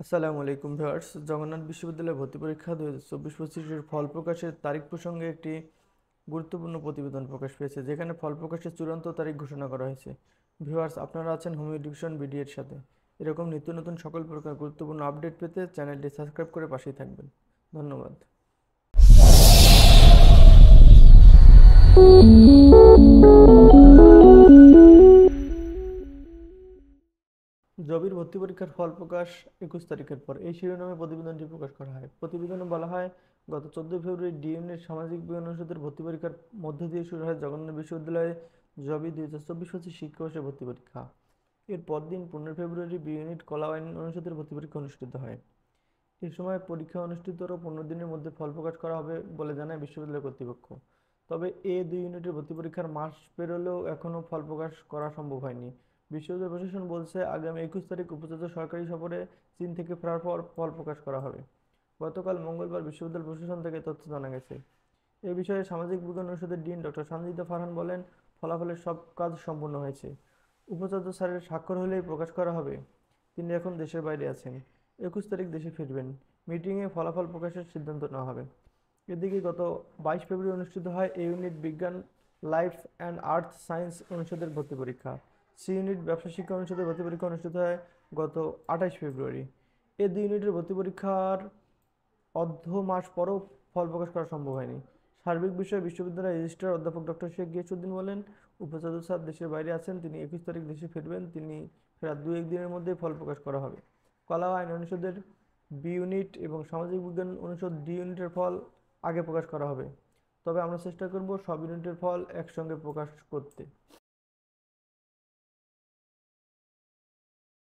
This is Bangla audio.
আসসালামু আলাইকুম ভিউয়ার্স। জগন্নাথ বিশ্ববিদ্যালয়ে ভর্তি পরীক্ষা 2024-25 ফল প্রকাশের তারিখ প্রসঙ্গে একটি গুরুত্বপূর্ণ প্রতিবেদন প্রকাশ পেয়েছে, যেখানে ফল প্রকাশের চূড়ান্ত তারিখ ঘোষণা করা হয়েছে। ভিউয়ার্স, আপনারা আছেন হোম এডুকেশন বিডি এর সাথে। এরকম নিত্য নতুন সকল প্রকার গুরুত্বপূর্ণ আপডেট পেতে চ্যানেলটি সাবস্ক্রাইব করে পাশেই থাকবেন। ধন্যবাদ। জবির ভর্তি পরীক্ষার ফল প্রকাশ 21 তারিখের পর এই শিরোনামে প্রতিবেদনটি প্রকাশ করা হয়। প্রতিবেদনে বলা হয়, গত 14 ফেব্রুয়ারি ডি ইউনিট সামাজিক বিজ্ঞান অনুষদের ভর্তি পরীক্ষার মধ্য দিয়ে শুরু হয় জগন্নাথ বিশ্ববিদ্যালয়ে জবি 2024-25 শিক্ষাবর্ষের ভর্তি পরীক্ষা। এর পরদিন 15 ফেব্রুয়ারি বি ইউনিট কলা আইন অনুষদের ভর্তি পরীক্ষা অনুষ্ঠিত হয়। এই সময় পরীক্ষা অনুষ্ঠিতর 15 দিনের মধ্যে ফল প্রকাশ করা হবে বলে জানায় বিশ্ববিদ্যালয় কর্তৃপক্ষ। তবে দুই ইউনিটের ভর্তি পরীক্ষার মাস পেরোলেও এখনও ফল প্রকাশ করা সম্ভব হয়নি। বিশ্ববিদ্যালয় প্রশাসন বলছে, আগামী 21 তারিখ উপাচার্য সরকারি সফরে চীন থেকে ফেরার পর ফল প্রকাশ করা হবে। গতকাল মঙ্গলবার বিশ্ববিদ্যালয় প্রশাসন থেকে তথ্য জানা গেছে। এ বিষয়ে সামাজিক বিজ্ঞান অনুষদের ডিন ডক্টর সঞ্জিতা ফারহান বলেন, ফলাফলের সব কাজ সম্পূর্ণ হয়েছে। উপাচার্য স্যারের স্বাক্ষর হলেই প্রকাশ করা হবে। তিনি এখন দেশের বাইরে আছেন। 21 তারিখ দেশে ফিরবেন। মিটিংয়ে ফলাফল প্রকাশের সিদ্ধান্ত নেওয়া হবে। এদিকে গত 22 ফেব্রুয়ারি অনুষ্ঠিত হয় এ ইউনিট বিজ্ঞান, লাইফ অ্যান্ড আর্থ সায়েন্স অনুষদের ভর্তি পরীক্ষা। সি ইউনিট ব্যবসা শিক্ষা অনুষদের ভর্তি পরীক্ষা অনুষ্ঠিত হয় গত 28 ফেব্রুয়ারি। এই দুই ইউনিটের ভর্তি পরীক্ষার অর্ধ মাস পরও ফল প্রকাশ করা সম্ভব হয়নি। সার্বিক বিষয়ে বিশ্ববিদ্যালয়ের রেজিস্ট্রার অধ্যাপক ডক্টর শেখ গিয়াসউদ্দিন বলেন, উপাচার্য স্যার দেশের বাইরে আছেন, তিনি 21 তারিখ দেশে ফিরবেন। তিনি ফেরার 2-1 দিনের মধ্যেই ফল প্রকাশ করা হবে। কলা ও আইন অনুষদের বি ইউনিট এবং সামাজিক বিজ্ঞান অনুষদ ডি ইউনিটের ফল আগে প্রকাশ করা হবে। তবে আমরা চেষ্টা করব সব ইউনিটের ফল একসঙ্গে প্রকাশ করতে।